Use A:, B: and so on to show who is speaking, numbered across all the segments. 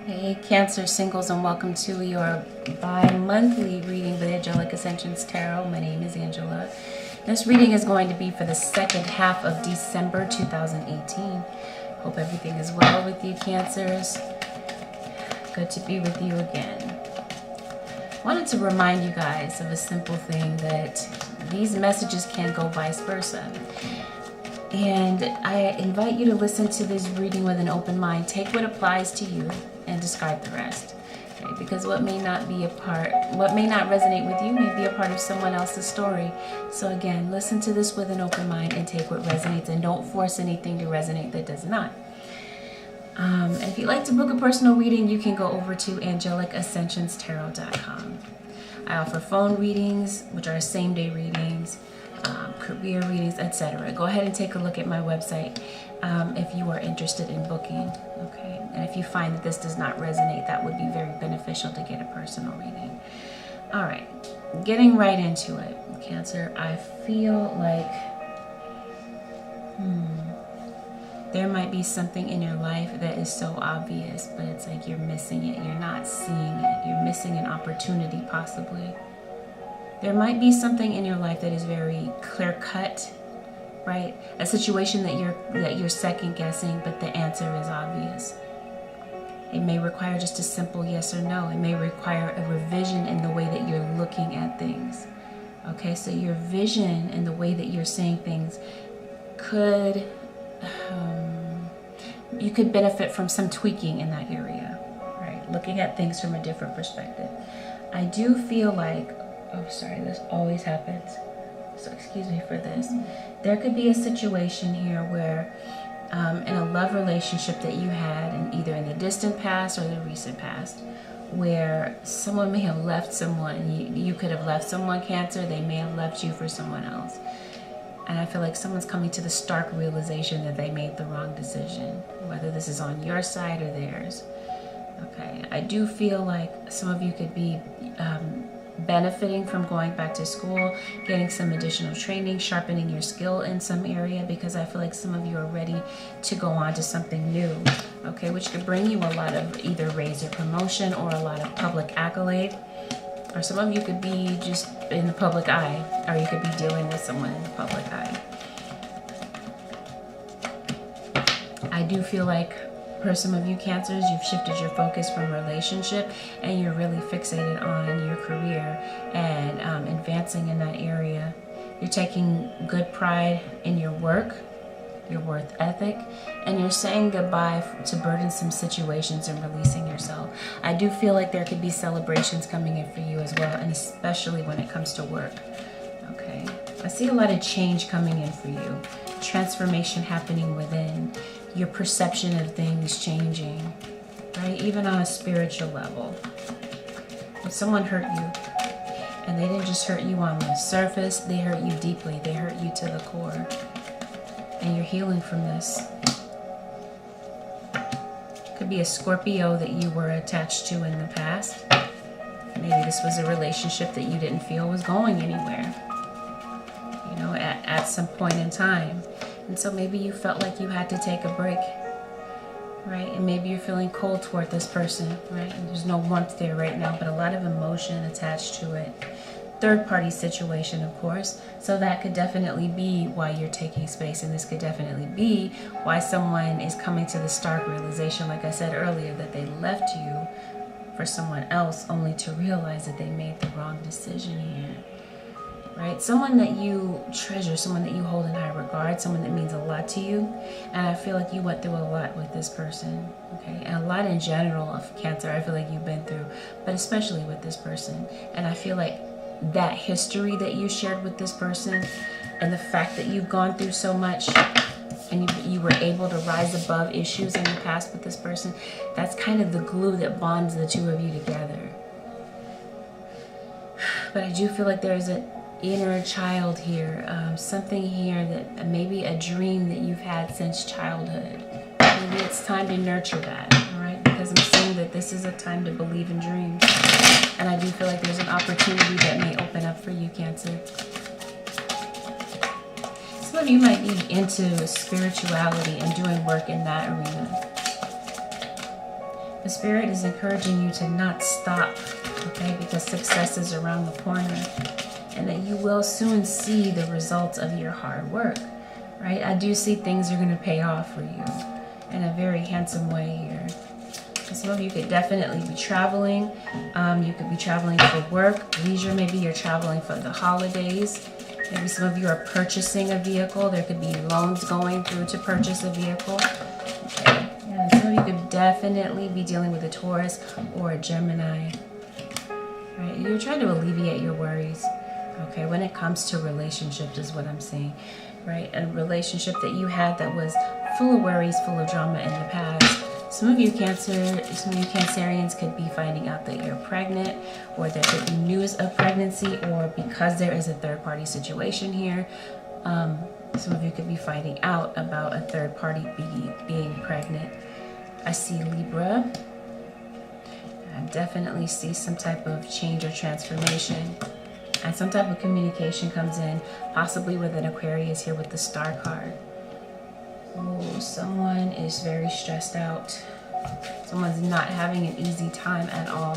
A: Hey Cancer singles, and welcome to your bi-monthly reading with Angelic Ascensions Tarot. My name is Angela. This reading is going to be for the second half of December 2018. Hope everything is well with you, Cancers. Good to be with you again. Wanted to remind you guys of a simple thing, that these messages can go vice versa. And I invite you to listen to this reading with an open mind. Take what applies to you and discard the rest. Okay? Because what may not resonate with you may be a part of someone else's story. So again, listen to this with an open mind and take what resonates, and don't force anything to resonate that does not. And if you'd like to book a personal reading, you can go over to AngelicAscensionsTarot.com. I offer phone readings, which are same-day readings, career readings, etc. Go ahead and take a look at my website if you are interested in booking. Okay, and if you find that this does not resonate, that would be very beneficial to get a personal reading. All right, getting right into it, Cancer. I feel like there might be something in your life that is so obvious, but it's like you're missing it. You're not seeing it. You're missing an opportunity, possibly. There might be something in your life that is very clear-cut, right? A situation that you're second-guessing, but the answer is obvious. It may require just a simple yes or no. It may require a revision in the way that you're looking at things. Okay, so your vision and the way that you're seeing things could, you could benefit from some tweaking in that area, right? Looking at things from a different perspective. I do feel like, oh, sorry, this always happens, so excuse me for this. There could be a situation here where in a love relationship that you had, either in the distant past or the recent past, where someone may have left someone. You could have left someone, Cancer. They may have left you for someone else. And I feel like someone's coming to the stark realization that they made the wrong decision, whether this is on your side or theirs. Okay, I do feel like some of you could be benefiting from going back to school, getting some additional training, sharpening your skill in some area, because I feel like some of you are ready to go on to something new, okay, which could bring you a lot of either raise or promotion or a lot of public accolade. Or some of you could be just in the public eye, or you could be dealing with someone in the public eye. I do feel like for some of you Cancers, you've shifted your focus from relationship and you're really fixated on your career and advancing in that area. You're taking good pride in your work, your work ethic, and you're saying goodbye to burdensome situations and releasing yourself. I do feel like there could be celebrations coming in for you as well, and especially when it comes to work. Okay, I see a lot of change coming in for you, transformation happening within, your perception of things changing, right? Even on a spiritual level. If someone hurt you, and they didn't just hurt you on the surface, they hurt you deeply, they hurt you to the core. And you're healing from this. Could be a Scorpio that you were attached to in the past. Maybe this was a relationship that you didn't feel was going anywhere, you know, at some point in time. And so maybe you felt like you had to take a break, right? And maybe you're feeling cold toward this person, right? And there's no warmth there right now, but a lot of emotion attached to it. Third-party situation, of course. So that could definitely be why you're taking space, and this could definitely be why someone is coming to the stark realization, like I said earlier, that they left you for someone else only to realize that they made the wrong decision here. Right? Someone that you treasure, someone that you hold in high regard, someone that means a lot to you. And I feel like you went through a lot with this person, okay? And a lot in general of Cancer, I feel like you've been through, but especially with this person. And I feel like that history that you shared with this person and the fact that you've gone through so much and you were able to rise above issues in the past with this person, that's kind of the glue that bonds the two of you together. But I do feel like there's an inner child here, something here that maybe a dream that you've had since childhood. Maybe it's time to nurture that, all right? Because I'm saying that this is a time to believe in dreams. And I do feel like there's an opportunity that may open up for you, Cancer. Some of you might be into spirituality and doing work in that arena. But Spirit is encouraging you to not stop, okay? Because success is around the corner, and that you will soon see the results of your hard work, right? I do see things are going to pay off for you in a very handsome way here. Some of you could definitely be traveling. You could be traveling for work, leisure. Maybe you're traveling for the holidays. Maybe some of you are purchasing a vehicle. There could be loans going through to purchase a vehicle. Okay. Yeah, some of you could definitely be dealing with a Taurus or a Gemini. Right? You're trying to alleviate your worries. Okay, when it comes to relationships is what I'm seeing. Right? A relationship that you had that was full of worries, full of drama in the past. Some of you Cancerians could be finding out that you're pregnant, or there could be news of pregnancy, or because there is a third party situation here, some of you could be finding out about a third party being pregnant. I see Libra. I definitely see some type of change or transformation, and some type of communication comes in, possibly with an Aquarius here with the Star card. Oh, someone is very stressed out. Someone's not having an easy time at all.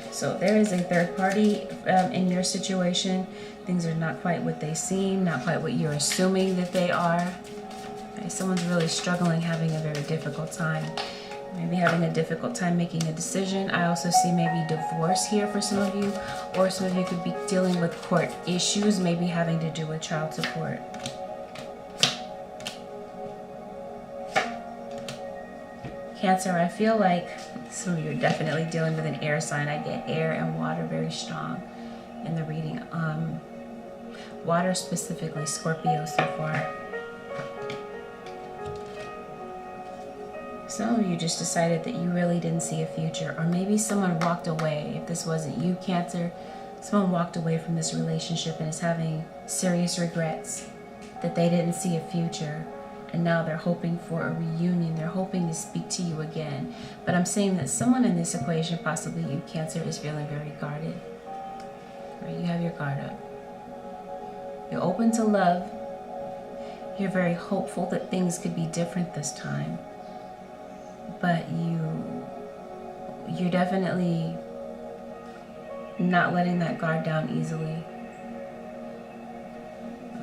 A: So there is a third party in your situation. Things are not quite what they seem, not quite what you're assuming that they are. Okay, someone's really struggling, having a very difficult time. Maybe having a difficult time making a decision. I also see maybe divorce here for some of you, or some of you could be dealing with court issues, maybe having to do with child support. Cancer, I feel like some of you are definitely dealing with an air sign. I get air and water very strong in the reading. Water specifically, Scorpio so far. Some of you just decided that you really didn't see a future, or maybe someone walked away. If this wasn't you, Cancer, someone walked away from this relationship and is having serious regrets that they didn't see a future. And now they're hoping for a reunion. They're hoping to speak to you again. But I'm saying that someone in this equation, possibly you, Cancer, is feeling very guarded. Right? You have your guard up. You're open to love. You're very hopeful that things could be different this time. But you're definitely not letting that guard down easily.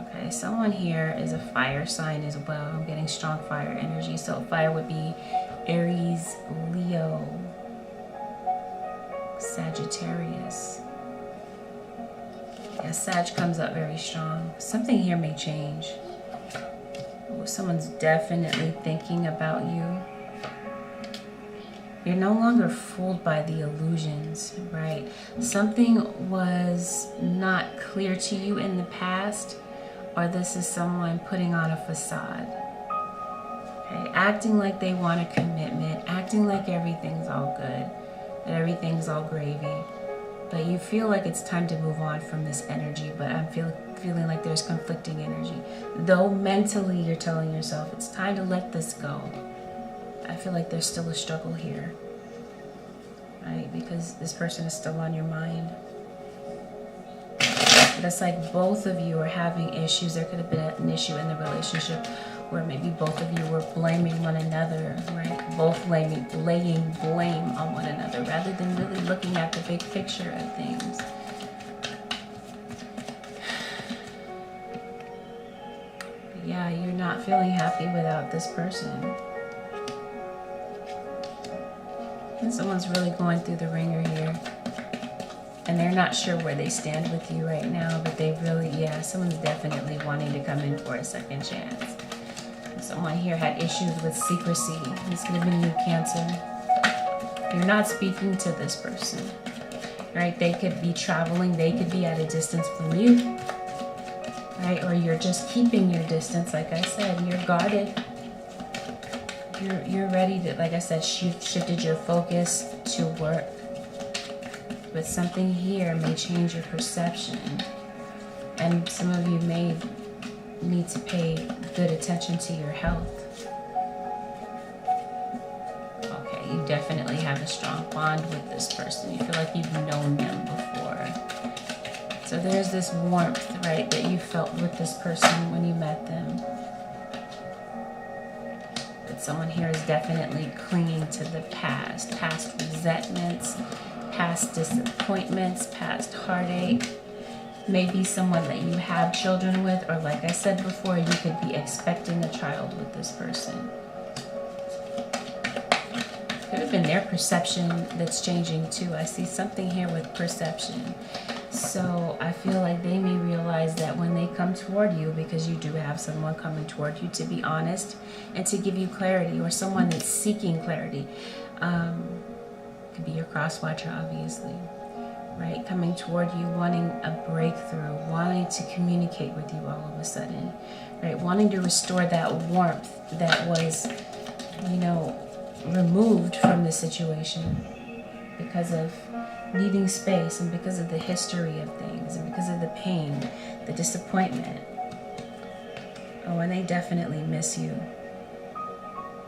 A: Okay, someone here is a fire sign as well. I'm getting strong fire energy. So fire would be Aries, Leo, Sagittarius. Yeah, Sag comes up very strong. Something here may change. Oh, someone's definitely thinking about you. You're no longer fooled by the illusions, right? Something was not clear to you in the past, or this is someone putting on a facade. Okay, acting like they want a commitment, acting like everything's all good, that everything's all gravy. But you feel like it's time to move on from this energy, but I'm feeling like there's conflicting energy. Though mentally you're telling yourself it's time to let this go. I feel like there's still a struggle here, right? Because this person is still on your mind. But it's like both of you are having issues. There could have been an issue in the relationship where maybe both of you were blaming one another, right? Both laying blame on one another rather than really looking at the big picture of things. But yeah, you're not feeling happy without this person. And someone's really going through the ringer here. And they're not sure where they stand with you right now, but they really, yeah, someone's definitely wanting to come in for a second chance. Someone here had issues with secrecy. This could have been you, Cancer. You're not speaking to this person, right? They could be traveling. They could be at a distance from you, right? Or you're just keeping your distance. Like I said, you're guarded. You're ready to, like I said, shifted your focus to work. But something here may change your perception. And some of you may need to pay good attention to your health. Okay, you definitely have a strong bond with this person. You feel like you've known them before. So there's this warmth, right, that you felt with this person when you met them. But Someone here is definitely clinging to the past resentments, past disappointments, past heartache. Maybe someone that you have children with, or like I said before, you could be expecting a child with this person. Could have been their perception that's changing too. I see something here with perception. So I feel like they may realize that when they come toward you, because you do have someone coming toward you to be honest and to give you clarity, or someone that's seeking clarity. Could be your cross watcher, obviously, right? Coming toward you, wanting a breakthrough, wanting to communicate with you all of a sudden, right? Wanting to restore that warmth that was, you know, removed from the situation because of needing space, and because of the history of things, and because of the pain, the disappointment. Oh, and they definitely miss you.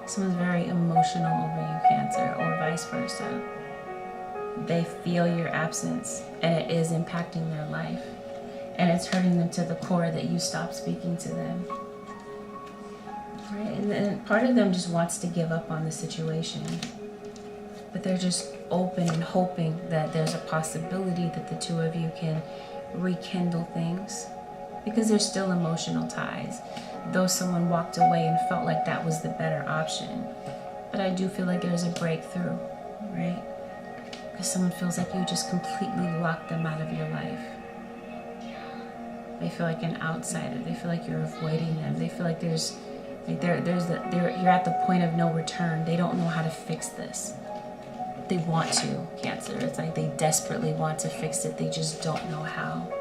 A: Someone's very emotional over you, Cancer, or vice versa. They feel your absence, and it is impacting their life, and it's hurting them to the core that you stop speaking to them. Right? And then part of them just wants to give up on the situation, but they're just open and hoping that there's a possibility that the two of you can rekindle things, because there's still emotional ties, though someone walked away and felt like that was the better option. But I do feel like there's a breakthrough, right? Because someone feels like you just completely locked them out of your life. They feel like an outsider. They feel like you're avoiding them. They feel like you're at the point of no return. They don't know how to fix this. They want to, Cancer. It's like they desperately want to fix it. They just don't know how.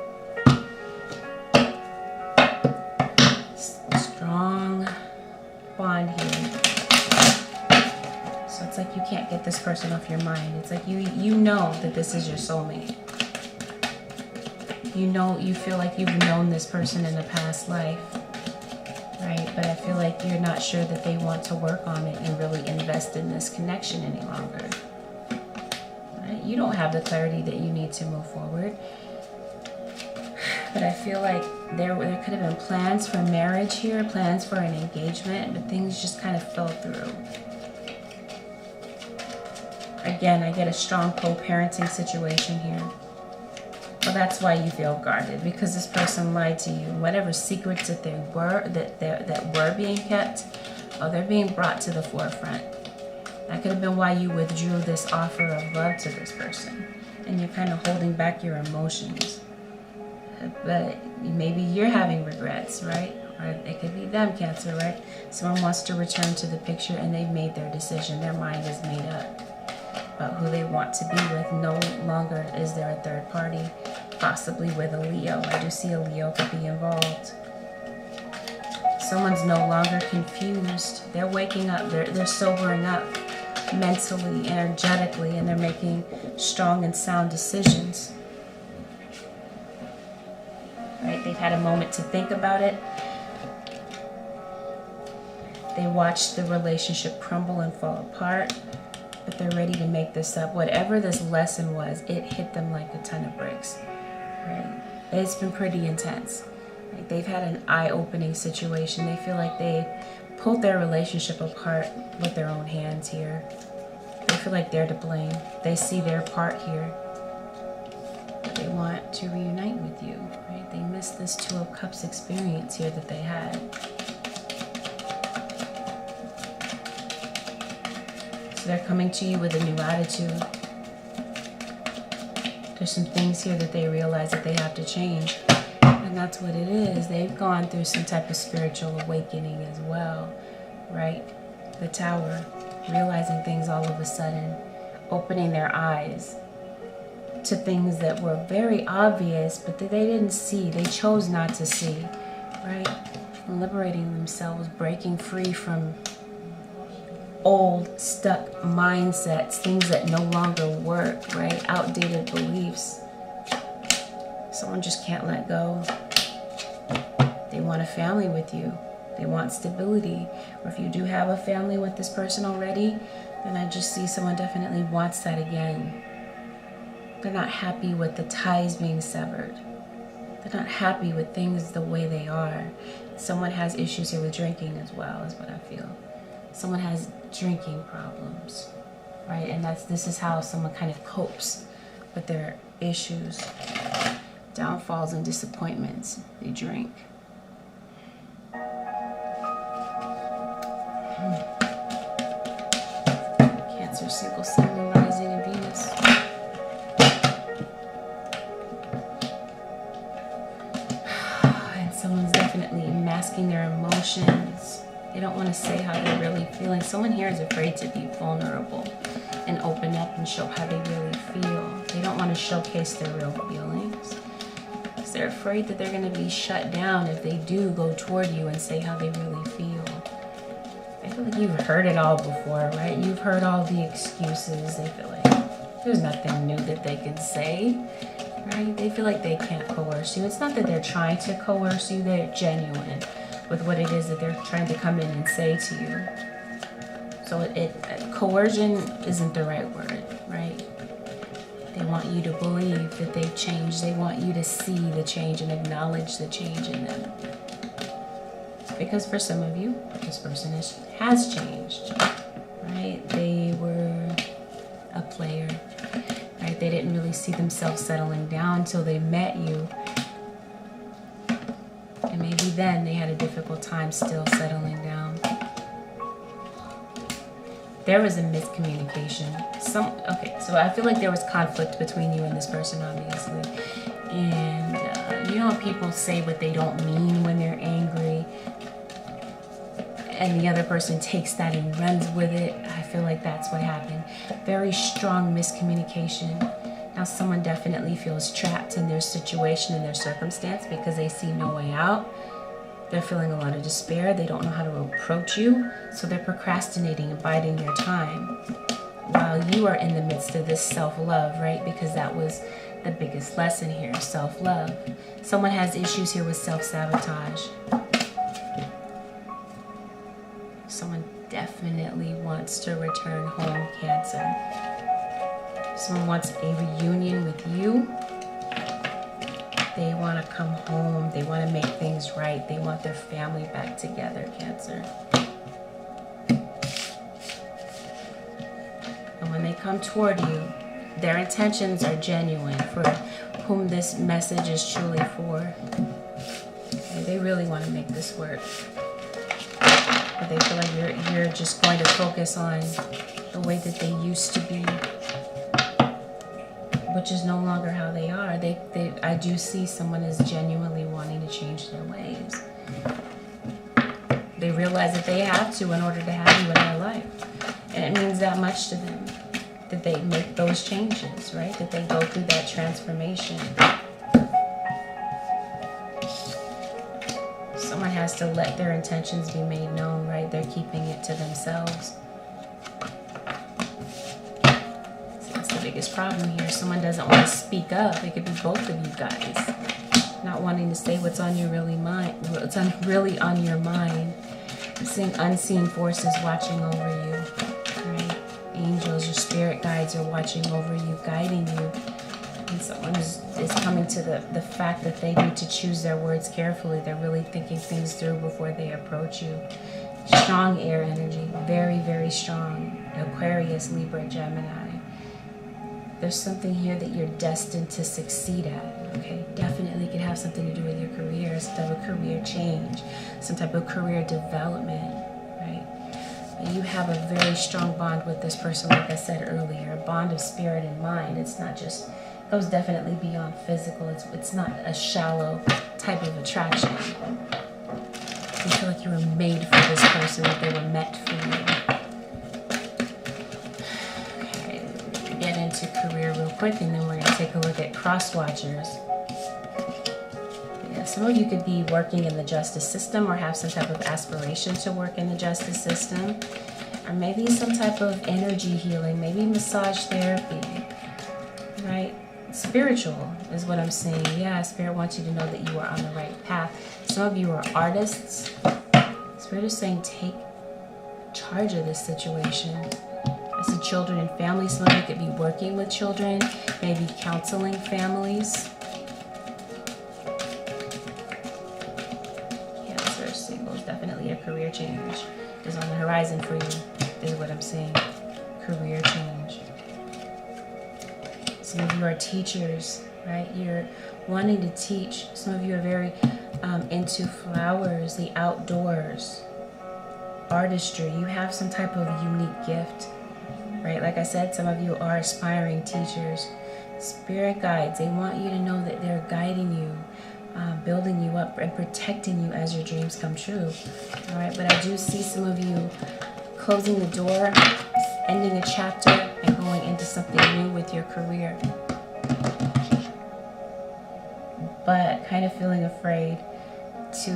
A: Strong bond here. So it's like you can't get this person off your mind. It's like you know that this is your soulmate. You know, you feel like you've known this person in a past life, right? But I feel like you're not sure that they want to work on it and really invest in this connection any longer. You don't have the clarity that you need to move forward. But I feel like there could have been plans for marriage here, plans for an engagement, but things just kind of fell through. Again, I get a strong co-parenting situation here. Well, that's why you feel guarded, because this person lied to you. Whatever secrets that were being kept, they're being brought to the forefront. That could have been why you withdrew this offer of love to this person, and you're kind of holding back your emotions. But maybe you're having regrets, right? Or it could be them, Cancer, right? Someone wants to return to the picture, and they've made their decision. Their mind is made up about who they want to be with. No longer is there a third party, possibly with a Leo. I do see a Leo could be involved. Someone's no longer confused. They're waking up. They're sobering up mentally, energetically, and they're making strong and sound decisions. Right? They've had a moment to think about it. They watched the relationship crumble and fall apart, but they're ready to make this up. Whatever this lesson was, it hit them like a ton of bricks. Right? It's been pretty intense. Like, they've had an eye-opening situation. They feel like they pulled their relationship apart with their own hands here. They feel like they're to blame. They see their part here. But they want to reunite with you, right? They miss this Two of Cups experience here that they had. So they're coming to you with a new attitude. There's some things here that they realize that they have to change. And that's what it is. They've gone through some type of spiritual awakening as well, right? The Tower, realizing things all of a sudden, opening their eyes to things that were very obvious, but that they didn't see. They chose not to see, right? Liberating themselves, breaking free from old, stuck mindsets, things that no longer work, right? Outdated beliefs. Someone just can't let go. They want a family with you. They want stability. Or if you do have a family with this person already, then I just see someone definitely wants that again. They're not happy with the ties being severed. They're not happy with things the way they are. Someone has issues here with drinking as well, is what I feel. Someone has drinking problems, right? And this is how someone kind of copes with their issues, downfalls, and disappointments. They drink. Cancer, single sun, rising in Venus. And someone's definitely masking their emotions. They don't want to say how they're really feeling. Someone here is afraid to be vulnerable and open up and show how they really feel. They don't want to showcase their real feelings because they're afraid that they're going to be shut down if they do go toward you and say how they really feel. I feel like you've heard it all before, right? You've heard all the excuses. They feel like there's nothing new that they can say, right? They feel like they can't coerce you. It's not that they're trying to coerce you. They're genuine with what it is that they're trying to come in and say to you. So coercion isn't the right word, right? They want you to believe that they've changed. They want you to see the change and acknowledge the change in them. Because for some of you, this person has changed, right? They were a player, right? They didn't really see themselves settling down until they met you. And maybe then they had a difficult time still settling down. There was a miscommunication. Okay, so I feel like there was conflict between you and this person, obviously. And you know how people say what they don't mean when they're angry, and the other person takes that and runs with it? I feel like that's what happened. Very strong miscommunication. Now someone definitely feels trapped in their situation and their circumstance because they see no way out. They're feeling a lot of despair. They don't know how to approach you. So they're procrastinating and biding their time while you are in the midst of this self-love, right? Because that was the biggest lesson here, self-love. Someone has issues here with self-sabotage. Someone definitely wants to return home, Cancer. Someone wants a reunion with you. They want to come home. They want to make things right. They want their family back together, Cancer. And when they come toward you, their intentions are genuine for whom this message is truly for. And they really want to make this work. But they feel like you're just going to focus on the way that they used to be, which is no longer how they are. I do see someone as genuinely wanting to change their ways. They realize that they have to in order to have you in their life. And it means that much to them that they make those changes, right? That they go through that transformation. Someone has to let their intentions be made known, right? They're keeping it to themselves. Biggest problem here. Someone doesn't want to speak up. It could be both of you guys not wanting to say what's on your really on your mind. Seeing unseen forces watching over you, right? Angels, your spirit guides are watching over you, guiding you. And someone is coming to the fact that they need to choose their words carefully. They're really thinking things through before they approach you. Strong air energy, very, very strong. Aquarius, Libra, Gemini. There's something here that you're destined to succeed at, okay? Definitely could have something to do with your career, some type of career change, some type of career development, right? And you have a very strong bond with this person, like I said earlier, a bond of spirit and mind. It's not just, it goes definitely beyond physical. It's not a shallow type of attraction. You feel like you were made for this person, that they were meant for you. Get into career real quick, and then we're going to take a look at cross watchers. Yeah, some of you could be working in the justice system or have some type of aspiration to work in the justice system, or maybe some type of energy healing, maybe massage therapy, right? Spiritual is what I'm seeing. Yeah, Spirit wants you to know that you are on the right path. Some of you are artists. Spirit is saying take charge of this situation. I see children and families. Some of you could be working with children, maybe counseling families. Cancer, obstacles. Definitely a career change is on the horizon for you, is what I'm saying. Career change. Some of you are teachers, right? You're wanting to teach. Some of you are very into flowers, the outdoors, artistry. You have some type of unique gift, right? Like I said, some of you are aspiring teachers. Spirit guides, they want you to know that they're guiding you, building you up and protecting you as your dreams come true. All right, but I do see some of you closing the door, ending a chapter, and going into something new with your career. But kind of feeling afraid to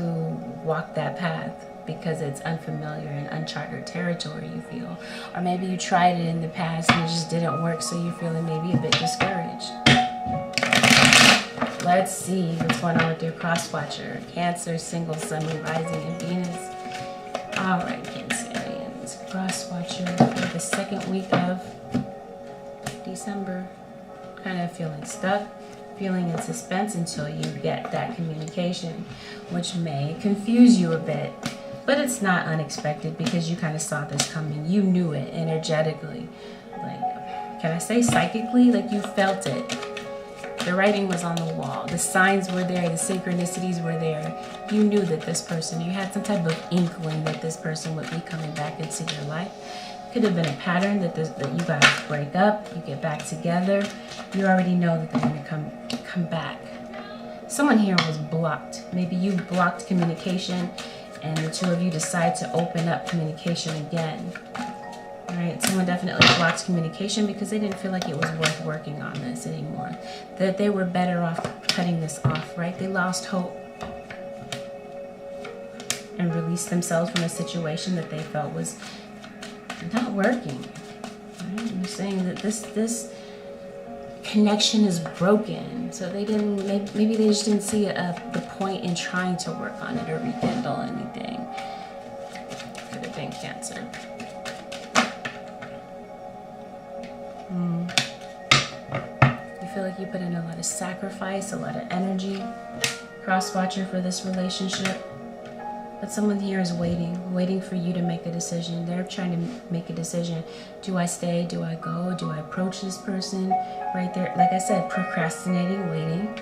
A: walk that path because it's unfamiliar and uncharted territory, you feel. Or maybe you tried it in the past and it just didn't work, so you're feeling maybe a bit discouraged. Let's see what's going on with your cross-watcher. Cancer, single, sun, moon, rising, and Venus. All right, Cancerians. Cross-watcher for the second week of December. Kind of feeling stuck, feeling in suspense until you get that communication, which may confuse you a bit. But it's not unexpected because you kind of saw this coming. You knew it energetically. Like, can I say psychically? Like, you felt it. The writing was on the wall. The signs were there. The synchronicities were there. You knew that this person, you had some type of inkling that this person would be coming back into your life. Could have been a pattern that you guys break up, you get back together. You already know that they're going to come back. Someone here was blocked. Maybe you blocked communication and the two of you decide to open up communication again. All right, someone definitely blocked communication because they didn't feel like it was worth working on this anymore. That they were better off cutting this off, right? They lost hope and released themselves from a situation that they felt was not working. Right? I'm saying that this connection is broken, so they didn't. Maybe they just didn't see the point in trying to work on it or rekindle anything. Could have been Cancer. You feel like you put in a lot of sacrifice, a lot of energy, cross-watcher for this relationship. But someone here is waiting for you to make a decision. They're trying to make a decision. Do I stay? Do I go? Do I approach this person? Right there, like I said, procrastinating, waiting,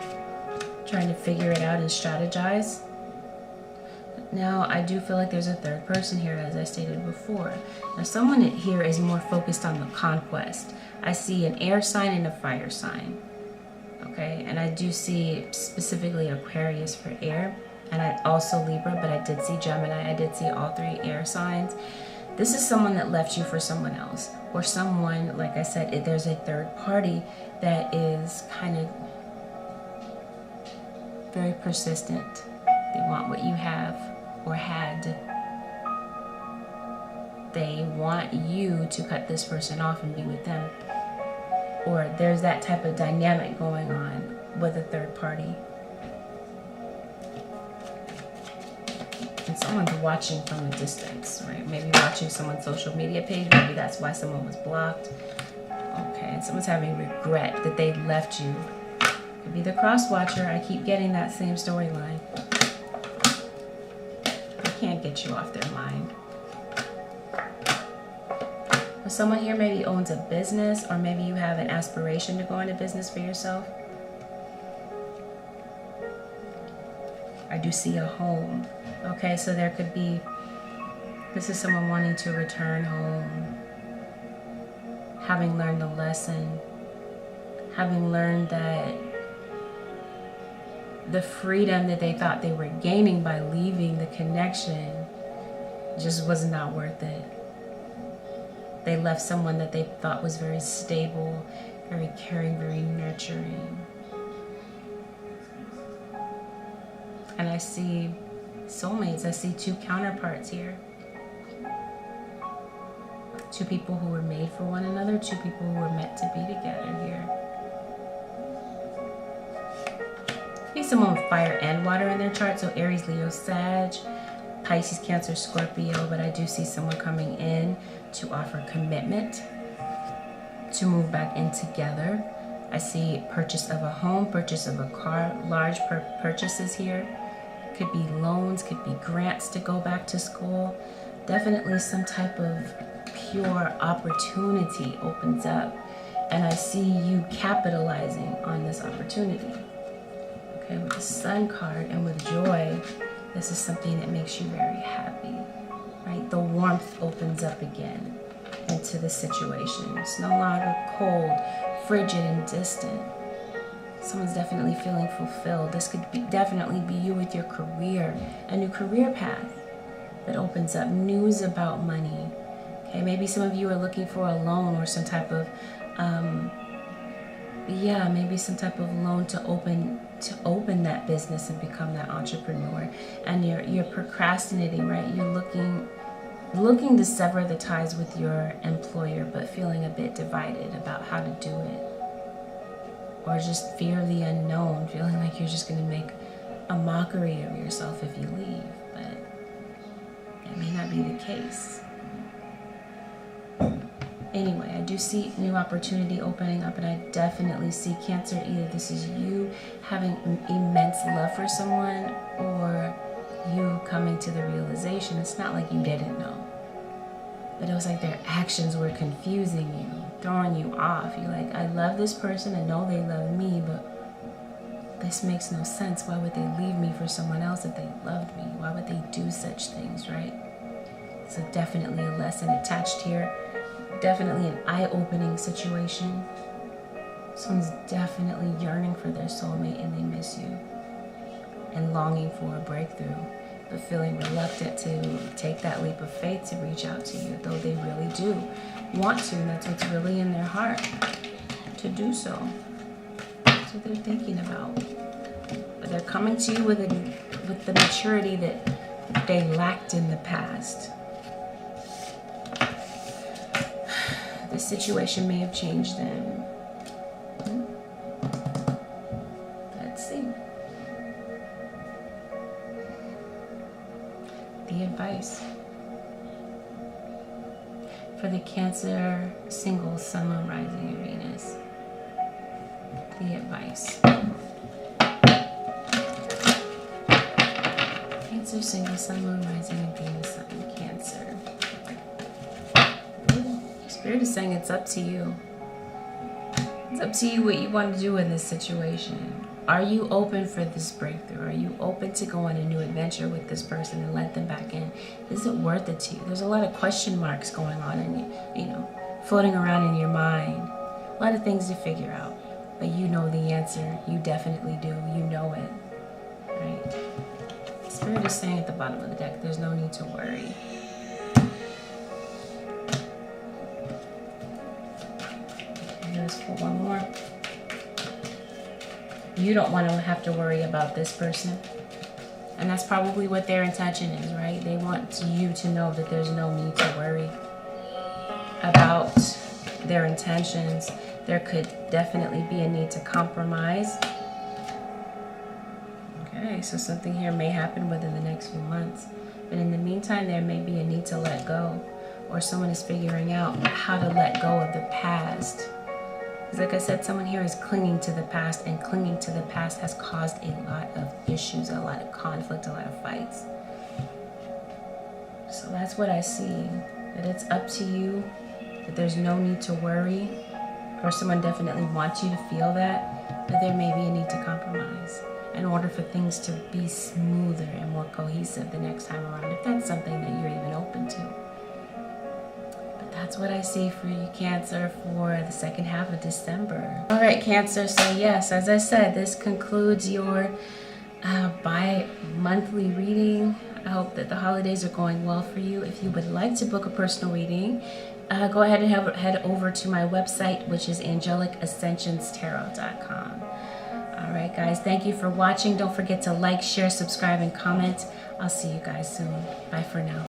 A: trying to figure it out and strategize. Now, I do feel like there's a third person here, as I stated before. Now, someone here is more focused on the conquest. I see an air sign and a fire sign. Okay, and I do see specifically Aquarius for air. And I also Libra, but I did see Gemini. I did see all three air signs. This is someone that left you for someone else. Or someone, like I said, there's a third party that is kind of very persistent. They want what you have or had. They want you to cut this person off and be with them. Or there's that type of dynamic going on with a third party. And someone's watching from a distance, right? Maybe watching someone's social media page. Maybe that's why someone was blocked. Okay, and someone's having regret that they left you. Could be the cross-watcher. I keep getting that same storyline. They can't get you off their mind. But someone here maybe owns a business, or maybe you have an aspiration to go into business for yourself. I do see a home. Okay, so there could be, this is someone wanting to return home, having learned the lesson, having learned that the freedom that they thought they were gaining by leaving the connection just was not worth it. They left someone that they thought was very stable, very caring, very nurturing. And I see soulmates. I see two counterparts here. Two people who were made for one another. Two people who were meant to be together here. I see someone with fire and water in their chart. So Aries, Leo, Sag, Pisces, Cancer, Scorpio. But I do see someone coming in to offer commitment, to move back in together. I see purchase of a home, purchase of a car, large purchases here. Could be loans, could be grants to go back to school. Definitely some type of pure opportunity opens up. And I see you capitalizing on this opportunity. Okay, with the Sun card and with joy, this is something that makes you very happy, right? The warmth opens up again into the situation. It's no longer cold, frigid, and distant. Someone's definitely feeling fulfilled. This could definitely be you with your career, a new career path that opens up, news about money. Okay, maybe some of you are looking for a loan or some type of maybe some type of loan to open that business and become that entrepreneur. And you're procrastinating, right? You're looking to sever the ties with your employer, but feeling a bit divided about how to do it. Or just fear the unknown, feeling like you're just going to make a mockery of yourself if you leave. But that may not be the case. Anyway, I do see new opportunity opening up, and I definitely see Cancer. Either this is you having immense love for someone, or you coming to the realization. It's not like you didn't know, but it was like their actions were confusing you, throwing you off. You're like, I love this person, I know they love me, but this makes no sense. Why would they leave me for someone else if they loved me? Why would they do such things, right? So definitely a lesson attached here. Definitely an eye-opening situation. Someone's definitely yearning for their soulmate and they miss you. And longing for a breakthrough, but feeling reluctant to take that leap of faith to reach out to you, though they really do want to, and that's what's really in their heart, to do so. That's what they're thinking about. But they're coming to you with the maturity that they lacked in the past. The situation may have changed them. Let's see. The advice for the Cancer single Sun, Moon, Rising, and Venus. The advice. Cancer single Sun, Moon, Rising, and Venus, Sun, Cancer. Spirit is saying it's up to you. It's up to you what you want to do in this situation. Are you open for this breakthrough? Are you open to go on a new adventure with this person and let them back in? Is it worth it to you? There's a lot of question marks going on and floating around in your mind. A lot of things to figure out. But you know the answer. You definitely do. You know it. Right? Spirit is saying at the bottom of the deck, there's no need to worry. Let's pull one more. You don't want to have to worry about this person. And that's probably what their intention is, right? They want you to know that there's no need to worry about their intentions. There could definitely be a need to compromise. Okay, so something here may happen within the next few months. But in the meantime, there may be a need to let go. Or someone is figuring out how to let go of the past. Because like I said, someone here is clinging to the past, and clinging to the past has caused a lot of issues, a lot of conflict, a lot of fights. So that's what I see, that it's up to you, that there's no need to worry, or someone definitely wants you to feel that there may be a need to compromise in order for things to be smoother and more cohesive the next time around, if that's something that you're even open to. That's what I see for you, Cancer, for the second half of December. All right, Cancer. So yes, as I said, this concludes your bi-monthly reading. I hope that the holidays are going well for you. If you would like to book a personal reading, go ahead and head over to my website, which is AngelicAscensionsTarot.com. All right, guys. Thank you for watching. Don't forget to like, share, subscribe, and comment. I'll see you guys soon. Bye for now.